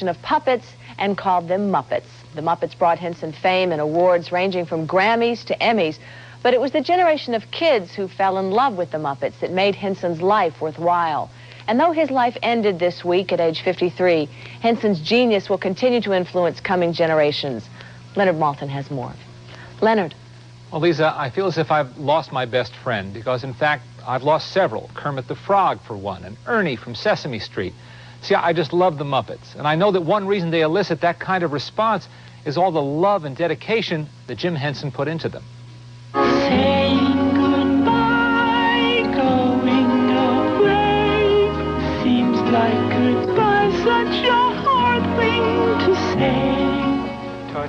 of puppets and called them Muppets. The Muppets brought Henson fame and awards ranging from Grammys to Emmys, but it was the generation of kids who fell in love with the Muppets that made Henson's life worthwhile. And though his life ended this week at age 53, Henson's genius will continue to influence coming generations. Leonard Maltin has more. Leonard. Well, Lisa, I feel as if I've lost my best friend because, in fact, I've lost several. Kermit the Frog, for one, and Ernie from Sesame Street. See, I just love the Muppets, and I know that one reason they elicit that kind of response is all the love and dedication that Jim Henson put into them. Saying goodbye, going away, seems like goodbye, such a hard thing to say.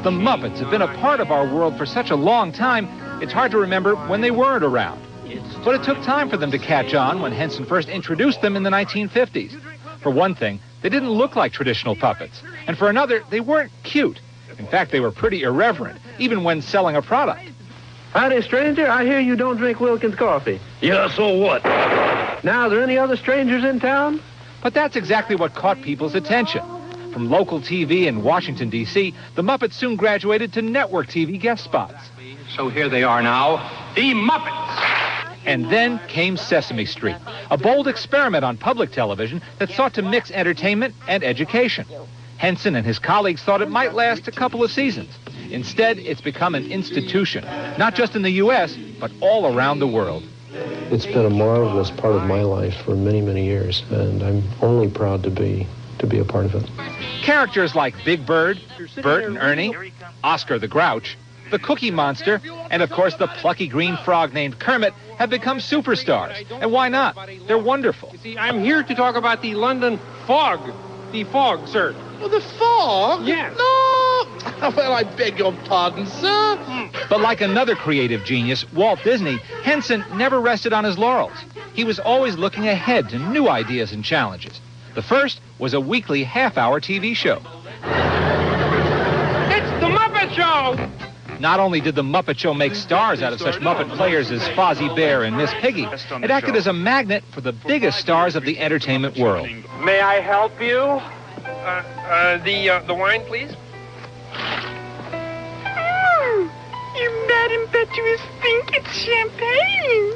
The Muppets have been a part of our world for such a long time, it's hard to remember when they weren't around. But it took time for them to catch on when Henson first introduced them in the 1950s. For one thing, they didn't look like traditional puppets. And for another, they weren't cute. In fact, they were pretty irreverent, even when selling a product. Howdy, stranger. I hear you don't drink Wilkins coffee. Yeah, so what? Now, are there any other strangers in town? But that's exactly what caught people's attention. From local TV in Washington, D.C., the Muppets soon graduated to network TV guest spots. So here they are now, the Muppets. And then came Sesame Street, a bold experiment on public television that sought to mix entertainment and education. Henson and his colleagues thought it might last a couple of seasons. Instead, it's become an institution, not just in the U.S., but all around the world. It's been a marvelous part of my life for many, many years, and I'm only proud to be a part of it. Characters like Big Bird, Bert and Ernie, Oscar the Grouch, the Cookie Monster, and of course the plucky green frog named Kermit have become superstars. And why not? They're wonderful. You see, I'm here to talk about the London fog. The fog, sir. Oh, the fog? Yes. No! Well, I beg your pardon, sir. But like another creative genius, Walt Disney, Henson never rested on his laurels. He was always looking ahead to new ideas and challenges. The first was a weekly half-hour TV show. It's the Muppet Show! Not only did the Muppet Show make stars out of such Muppet players as Fozzie Bear and Miss Piggy, it acted as a magnet for the biggest stars of the entertainment world. May I help you? The wine, please. You mad impetuous think it's champagne.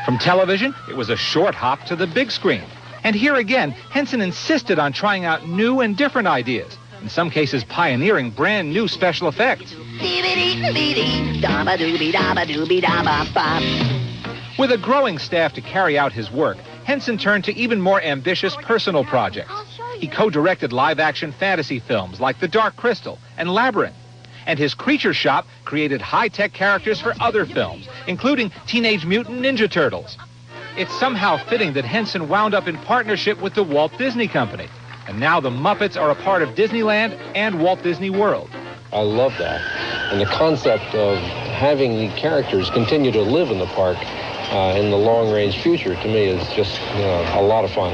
From television, it was a short hop to the big screen. And here again, Henson insisted on trying out new and different ideas, in some cases pioneering brand new special effects. With a growing staff to carry out his work, Henson turned to even more ambitious personal projects. He co-directed live-action fantasy films like The Dark Crystal and Labyrinth. And his Creature Shop created high-tech characters for other films, including Teenage Mutant Ninja Turtles. It's somehow fitting that Henson wound up in partnership with the Walt Disney Company. And now the Muppets are a part of Disneyland and Walt Disney World. I love that. And the concept of having the characters continue to live in the park in the long-range future, to me, is just a lot of fun.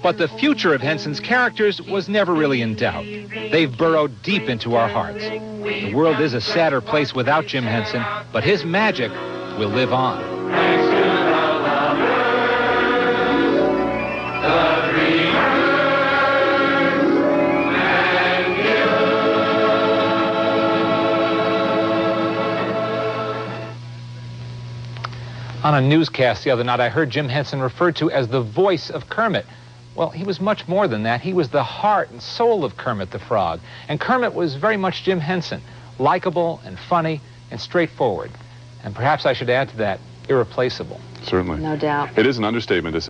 But the future of Henson's characters was never really in doubt. They've burrowed deep into our hearts. The world is a sadder place without Jim Henson, but his magic will live on. On a newscast the other night, I heard Jim Henson referred to as the voice of Kermit. Well, he was much more than that. He was the heart and soul of Kermit the Frog. And Kermit was very much Jim Henson, likable and funny and straightforward. And perhaps I should add to that, irreplaceable. Certainly. No doubt. It is an understatement to say